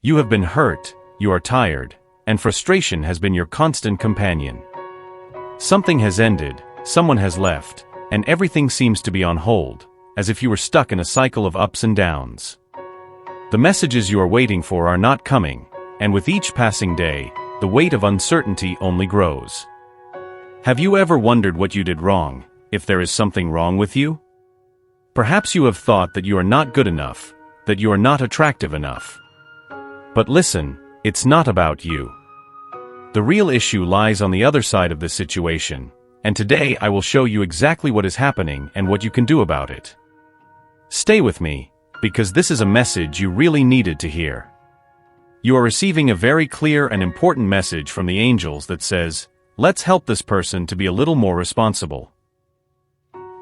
You have been hurt, you are tired, and frustration has been your constant companion. Something has ended, someone has left, and everything seems to be on hold, as if you were stuck in a cycle of ups and downs. The messages you are waiting for are not coming, and with each passing day, the weight of uncertainty only grows. Have you ever wondered what you did wrong, if there is something wrong with you? Perhaps you have thought that you are not good enough, that you are not attractive enough. But listen, it's not about you. The real issue lies on the other side of this situation, and today I will show you exactly what is happening and what you can do about it. Stay with me, because this is a message you really needed to hear. You are receiving a very clear and important message from the angels that says, let's help this person to be a little more responsible.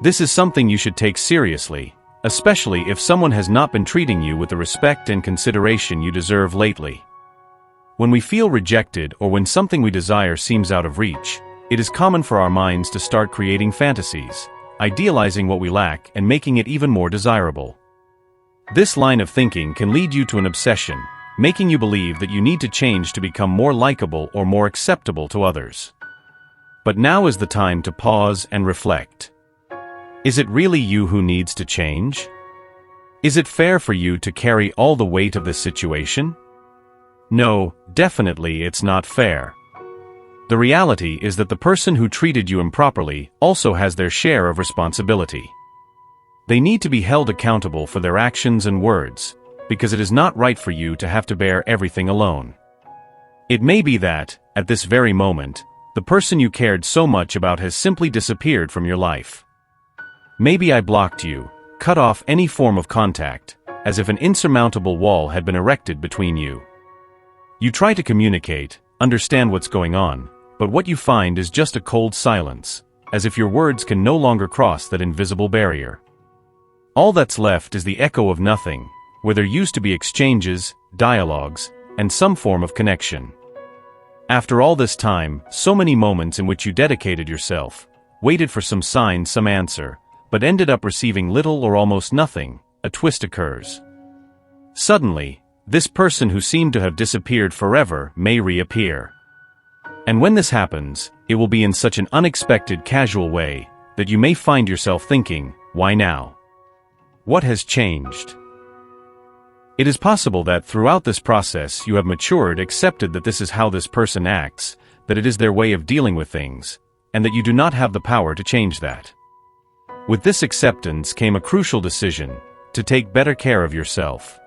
This is something you should take seriously, especially if someone has not been treating you with the respect and consideration you deserve lately. When we feel rejected or when something we desire seems out of reach, it is common for our minds to start creating fantasies, idealizing what we lack and making it even more desirable. This line of thinking can lead you to an obsession, making you believe that you need to change to become more likable or more acceptable to others. But now is the time to pause and reflect. Is it really you who needs to change? Is it fair for you to carry all the weight of this situation? No, definitely it's not fair. The reality is that the person who treated you improperly also has their share of responsibility. They need to be held accountable for their actions and words, because it is not right for you to have to bear everything alone. It may be that, at this very moment, the person you cared so much about has simply disappeared from your life. Maybe I blocked you, cut off any form of contact, as if an insurmountable wall had been erected between you. You try to communicate, understand what's going on, but what you find is just a cold silence, as if your words can no longer cross that invisible barrier. All that's left is the echo of nothing, where there used to be exchanges, dialogues, and some form of connection. After all this time, so many moments in which you dedicated yourself, waited for some sign, some answer, but ended up receiving little or almost nothing, a twist occurs. Suddenly, this person who seemed to have disappeared forever may reappear. And when this happens, it will be in such an unexpected, casual way, that you may find yourself thinking, why now? What has changed? It is possible that throughout this process you have matured, accepted that this is how this person acts, that it is their way of dealing with things, and that you do not have the power to change that. With this acceptance came a crucial decision, to take better care of yourself.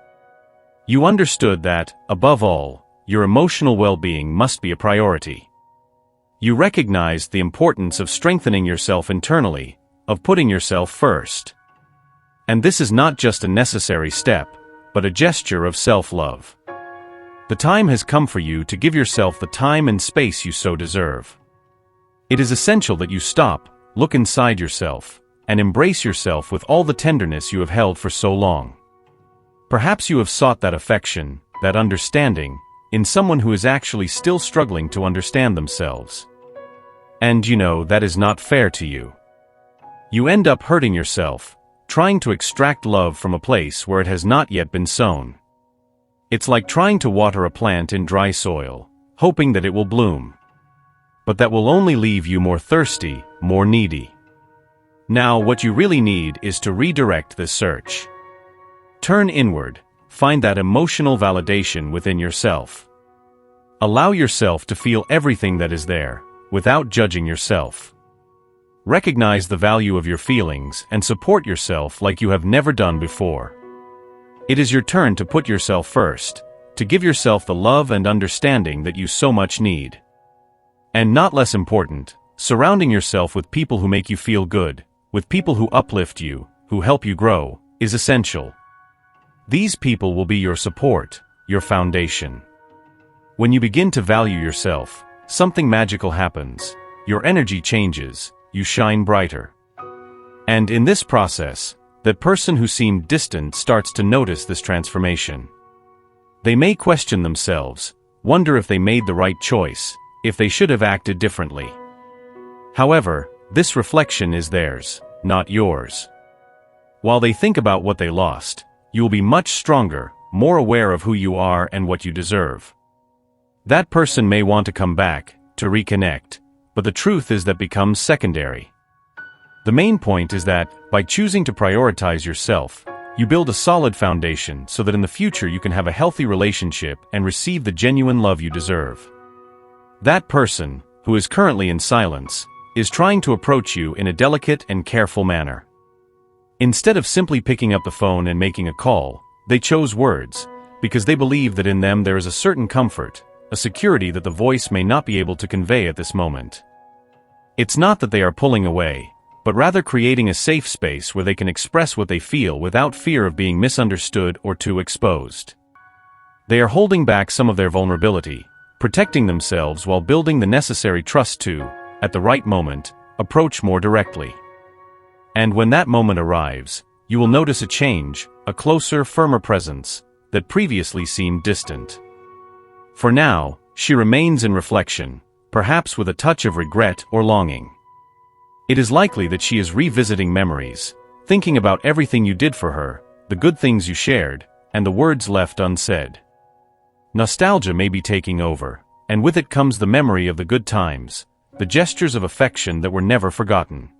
You understood that, above all, your emotional well-being must be a priority. You recognized the importance of strengthening yourself internally, of putting yourself first. And this is not just a necessary step, but a gesture of self-love. The time has come for you to give yourself the time and space you so deserve. It is essential that you stop, look inside yourself, and embrace yourself with all the tenderness you have held for so long. Perhaps you have sought that affection, that understanding, in someone who is actually still struggling to understand themselves. And you know that is not fair to you. You end up hurting yourself, trying to extract love from a place where it has not yet been sown. It's like trying to water a plant in dry soil, hoping that it will bloom. But that will only leave you more thirsty, more needy. Now what you really need is to redirect this search. Turn inward, find that emotional validation within yourself. Allow yourself to feel everything that is there, without judging yourself. Recognize the value of your feelings and support yourself like you have never done before. It is your turn to put yourself first, to give yourself the love and understanding that you so much need. And not less important, surrounding yourself with people who make you feel good, with people who uplift you, who help you grow, is essential. These people will be your support, your foundation. When you begin to value yourself, something magical happens, your energy changes, you shine brighter. And in this process, that person who seemed distant starts to notice this transformation. They may question themselves, wonder if they made the right choice, if they should have acted differently. However, this reflection is theirs, not yours. While they think about what they lost, you will be much stronger, more aware of who you are and what you deserve. That person may want to come back, to reconnect, but the truth is that becomes secondary. The main point is that, by choosing to prioritize yourself, you build a solid foundation so that in the future you can have a healthy relationship and receive the genuine love you deserve. That person, who is currently in silence, is trying to approach you in a delicate and careful manner. Instead of simply picking up the phone and making a call, they chose words, because they believe that in them there is a certain comfort, a security that the voice may not be able to convey at this moment. It's not that they are pulling away, but rather creating a safe space where they can express what they feel without fear of being misunderstood or too exposed. They are holding back some of their vulnerability, protecting themselves while building the necessary trust to, at the right moment, approach more directly. And when that moment arrives, you will notice a change, a closer, firmer presence, that previously seemed distant. For now, she remains in reflection, perhaps with a touch of regret or longing. It is likely that she is revisiting memories, thinking about everything you did for her, the good things you shared, and the words left unsaid. Nostalgia may be taking over, and with it comes the memory of the good times, the gestures of affection that were never forgotten.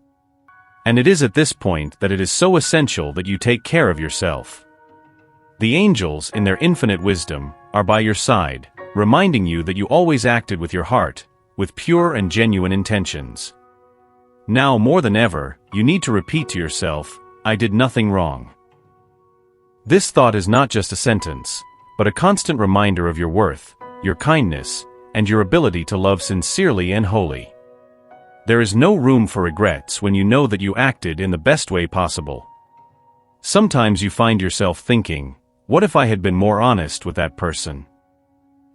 And it is at this point that it is so essential that you take care of yourself. The angels, in their infinite wisdom, are by your side, reminding you that you always acted with your heart, with pure and genuine intentions. Now more than ever, you need to repeat to yourself, "I did nothing wrong." This thought is not just a sentence, but a constant reminder of your worth, your kindness, and your ability to love sincerely and wholly. There is no room for regrets when you know that you acted in the best way possible. Sometimes you find yourself thinking, what if I had been more honest with that person?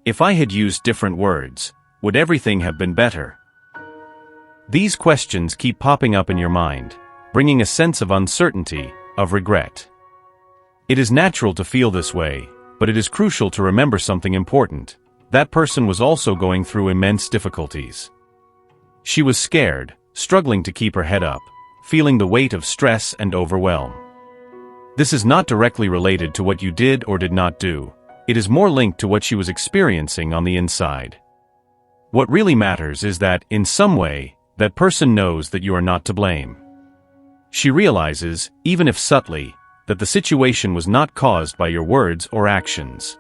If I had used different words, would everything have been better? These questions keep popping up in your mind, bringing a sense of uncertainty, of regret. It is natural to feel this way, but it is crucial to remember something important. That person was also going through immense difficulties. She was scared, struggling to keep her head up, feeling the weight of stress and overwhelm. This is not directly related to what you did or did not do. It is more linked to what she was experiencing on the inside. What really matters is that, in some way, that person knows that you are not to blame. She realizes, even if subtly, that the situation was not caused by your words or actions.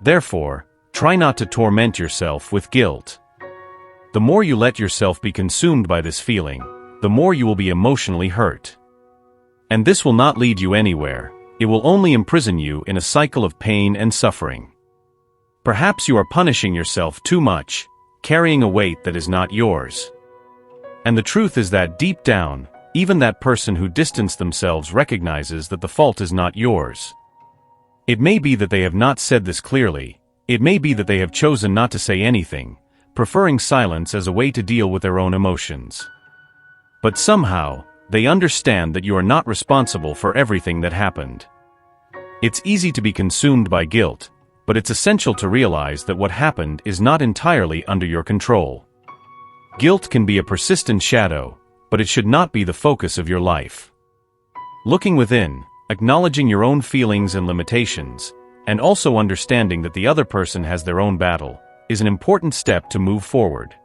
Therefore, try not to torment yourself with guilt. The more you let yourself be consumed by this feeling, the more you will be emotionally hurt. And this will not lead you anywhere. It will only imprison you in a cycle of pain and suffering. Perhaps you are punishing yourself too much, carrying a weight that is not yours. And the truth is that deep down, even that person who distanced themselves recognizes that the fault is not yours. It may be that they have not said this clearly. It may be that they have chosen not to say anything, preferring silence as a way to deal with their own emotions. But somehow, they understand that you are not responsible for everything that happened. It's easy to be consumed by guilt, but it's essential to realize that what happened is not entirely under your control. Guilt can be a persistent shadow, but it should not be the focus of your life. Looking within, acknowledging your own feelings and limitations, and also understanding that the other person has their own battle, is an important step to move forward.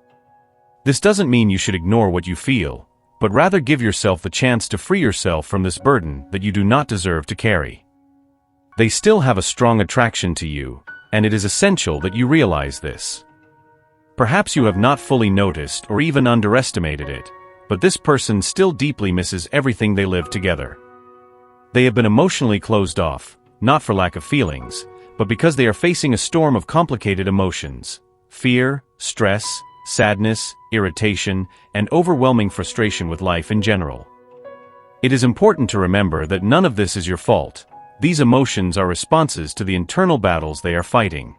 This doesn't mean you should ignore what you feel, but rather give yourself the chance to free yourself from this burden that you do not deserve to carry. They still have a strong attraction to you, and it is essential that you realize this. Perhaps you have not fully noticed or even underestimated it, but this person still deeply misses everything they lived together. They have been emotionally closed off, not for lack of feelings, but because they are facing a storm of complicated emotions: fear, stress, sadness, irritation, and overwhelming frustration with life in general. It is important to remember that none of this is your fault. These emotions are responses to the internal battles they are fighting.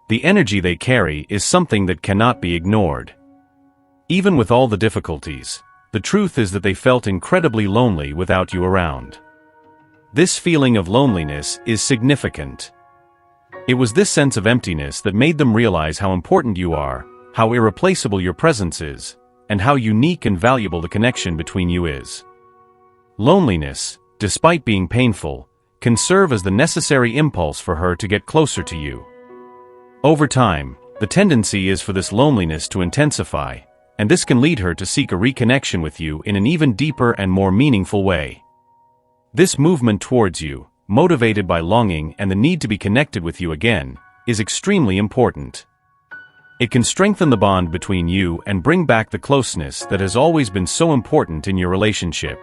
The energy they carry is something that cannot be ignored. Even with all the difficulties, the truth is that they felt incredibly lonely without you around. This feeling of loneliness is significant. It was this sense of emptiness that made them realize how important you are, how irreplaceable your presence is, and how unique and valuable the connection between you is. Loneliness, despite being painful, can serve as the necessary impulse for her to get closer to you. Over time, the tendency is for this loneliness to intensify, and this can lead her to seek a reconnection with you in an even deeper and more meaningful way. This movement towards you, motivated by longing and the need to be connected with you again, is extremely important. It can strengthen the bond between you and bring back the closeness that has always been so important in your relationship.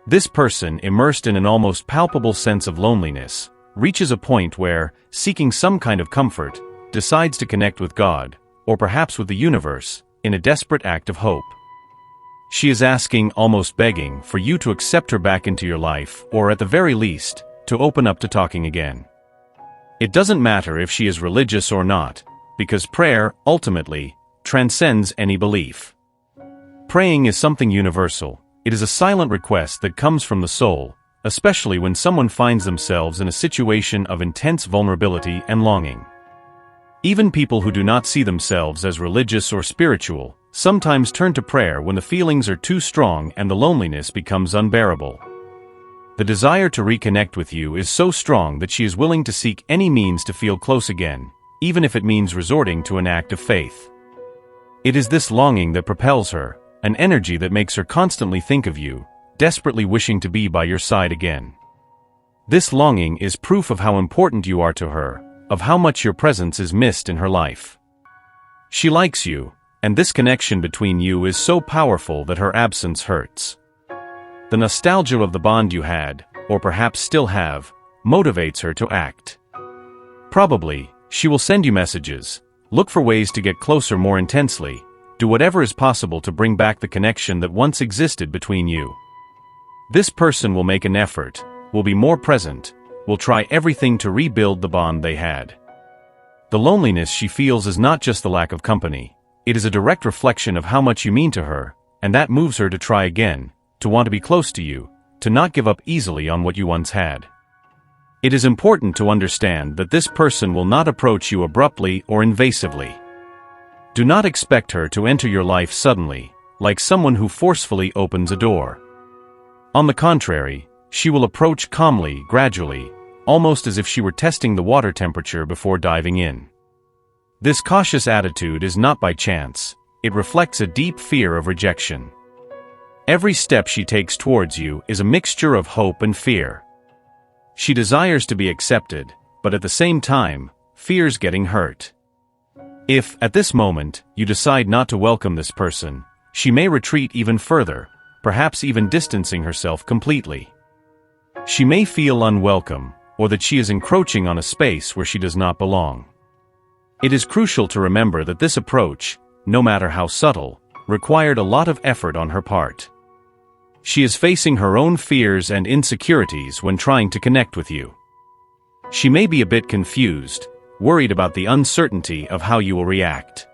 This person, immersed in an almost palpable sense of loneliness, reaches a point where, seeking some kind of comfort, decides to connect with God, or perhaps with the universe, in a desperate act of hope. She is asking, almost begging, for you to accept her back into your life, or at the very least, to open up to talking again. It doesn't matter if she is religious or not, because prayer, ultimately, transcends any belief. Praying is something universal. It is a silent request that comes from the soul, especially when someone finds themselves in a situation of intense vulnerability and longing. Even people who do not see themselves as religious or spiritual sometimes turn to prayer when the feelings are too strong and the loneliness becomes unbearable. The desire to reconnect with you is so strong that she is willing to seek any means to feel close again, even if it means resorting to an act of faith. It is this longing that propels her, an energy that makes her constantly think of you, desperately wishing to be by your side again. This longing is proof of how important you are to her, of how much your presence is missed in her life. She likes you, and this connection between you is so powerful that her absence hurts. The nostalgia of the bond you had, or perhaps still have, motivates her to act. Probably, she will send you messages, look for ways to get closer more intensely, do whatever is possible to bring back the connection that once existed between you. This person will make an effort, will be more present, will try everything to rebuild the bond they had. The loneliness she feels is not just the lack of company, it is a direct reflection of how much you mean to her, and that moves her to try again, to want to be close to you, to not give up easily on what you once had. It is important to understand that this person will not approach you abruptly or invasively. Do not expect her to enter your life suddenly, like someone who forcefully opens a door. On the contrary, she will approach calmly, gradually, almost as if she were testing the water temperature before diving in. This cautious attitude is not by chance, it reflects a deep fear of rejection. Every step she takes towards you is a mixture of hope and fear. She desires to be accepted, but at the same time, fears getting hurt. If, at this moment, you decide not to welcome this person, she may retreat even further, perhaps even distancing herself completely. She may feel unwelcome, or that she is encroaching on a space where she does not belong. It is crucial to remember that this approach, no matter how subtle, required a lot of effort on her part. She is facing her own fears and insecurities when trying to connect with you. She may be a bit confused, worried about the uncertainty of how you will react.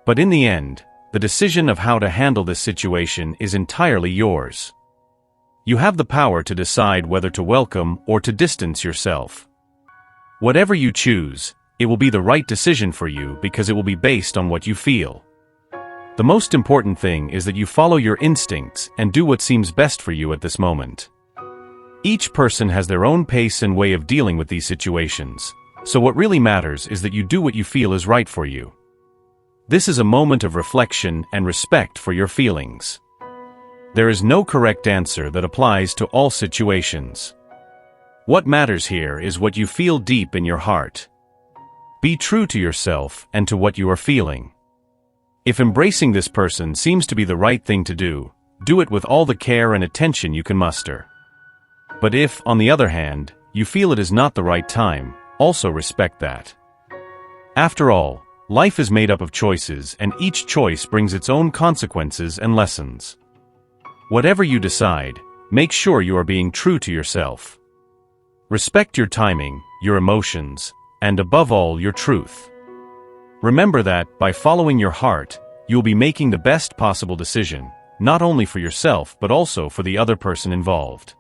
But in the end, the decision of how to handle this situation is entirely yours. You have the power to decide whether to welcome or to distance yourself. Whatever you choose, it will be the right decision for you because it will be based on what you feel. The most important thing is that you follow your instincts and do what seems best for you at this moment. Each person has their own pace and way of dealing with these situations, so what really matters is that you do what you feel is right for you. This is a moment of reflection and respect for your feelings. There is no correct answer that applies to all situations. What matters here is what you feel deep in your heart. Be true to yourself and to what you are feeling. If embracing this person seems to be the right thing to do it with all the care and attention you can muster. But if, on the other hand, you feel it is not the right time, also respect that. After all, life is made up of choices, and each choice brings its own consequences and lessons. Whatever you decide, make sure you are being true to yourself. Respect your timing, your emotions, and above all, your truth. Remember that, by following your heart, you'll be making the best possible decision, not only for yourself but also for the other person involved.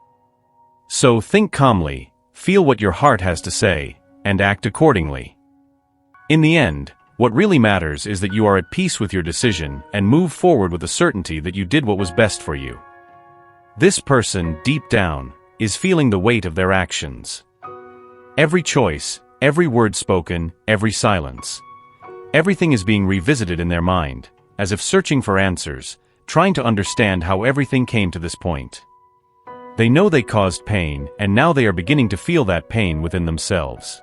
So think calmly, feel what your heart has to say, and act accordingly. In the end, what really matters is that you are at peace with your decision and move forward with the certainty that you did what was best for you. This person, deep down, is feeling the weight of their actions. Every choice, every word spoken, every silence. Everything is being revisited in their mind, as if searching for answers, trying to understand how everything came to this point. They know they caused pain, and now they are beginning to feel that pain within themselves.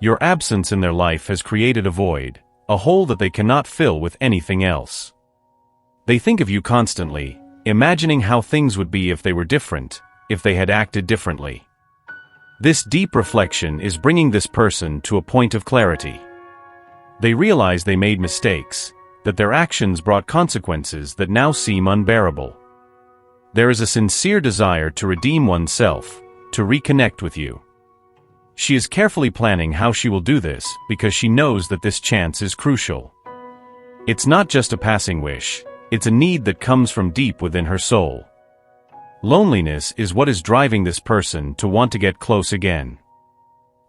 Your absence in their life has created a void, a hole that they cannot fill with anything else. They think of you constantly, imagining how things would be if they were different, if they had acted differently. This deep reflection is bringing this person to a point of clarity. They realize they made mistakes, that their actions brought consequences that now seem unbearable. There is a sincere desire to redeem oneself, to reconnect with you. She is carefully planning how she will do this because she knows that this chance is crucial. It's not just a passing wish, it's a need that comes from deep within her soul. Loneliness is what is driving this person to want to get close again.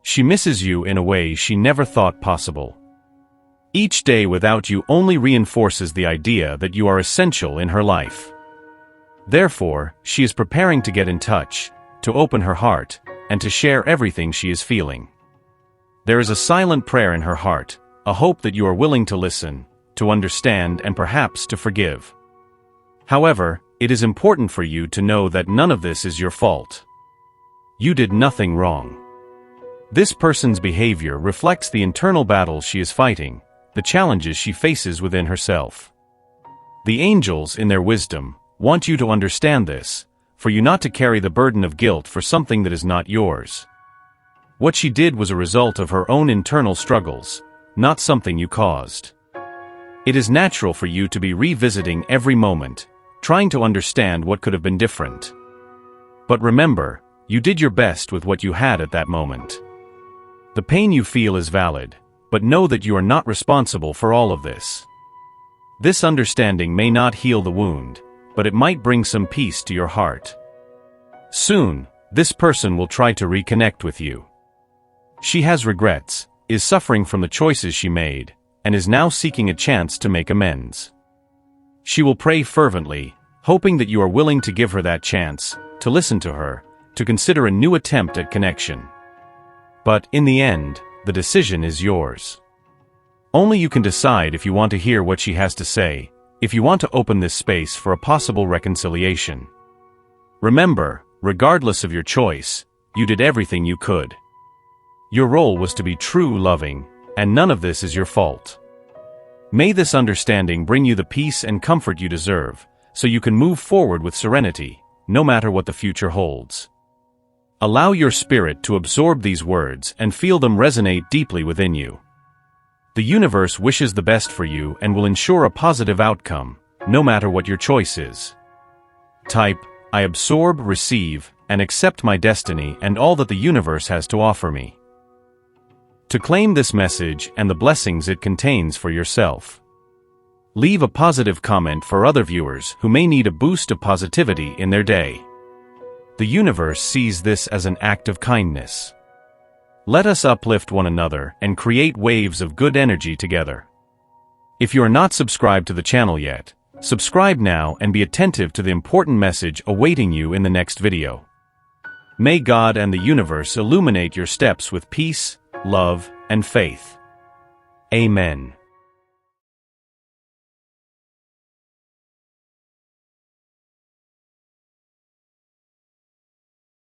She misses you in a way she never thought possible. Each day without you only reinforces the idea that you are essential in her life. Therefore, she is preparing to get in touch, to open her heart, and to share everything she is feeling. There is a silent prayer in her heart, a hope that you are willing to listen, to understand, and perhaps to forgive. However, it is important for you to know that none of this is your fault. You did nothing wrong. This person's behavior reflects the internal battles she is fighting, the challenges she faces within herself. The angels, in their wisdom, want you to understand this, for you not to carry the burden of guilt for something that is not yours. What she did was a result of her own internal struggles, not something you caused. It is natural for you to be revisiting every moment, trying to understand what could have been different. But remember, you did your best with what you had at that moment. The pain you feel is valid, but know that you are not responsible for all of this. This understanding may not heal the wound, but it might bring some peace to your heart. Soon, this person will try to reconnect with you. She has regrets, is suffering from the choices she made, and is now seeking a chance to make amends. She will pray fervently, hoping that you are willing to give her that chance, to listen to her, to consider a new attempt at connection. But, in the end, the decision is yours. Only you can decide if you want to hear what she has to say, if you want to open this space for a possible reconciliation. Remember, regardless of your choice, you did everything you could. Your role was to be true loving, and none of this is your fault. May this understanding bring you the peace and comfort you deserve, so you can move forward with serenity, no matter what the future holds. Allow your spirit to absorb these words and feel them resonate deeply within you. The universe wishes the best for you and will ensure a positive outcome, no matter what your choice is. Type, I absorb, receive, and accept my destiny and all that the universe has to offer me. To claim this message and the blessings it contains for yourself. Leave a positive comment for other viewers who may need a boost of positivity in their day. The universe sees this as an act of kindness. Let us uplift one another and create waves of good energy together. If you are not subscribed to the channel yet, subscribe now and be attentive to the important message awaiting you in the next video. May God and the universe illuminate your steps with peace, love, and faith. Amen.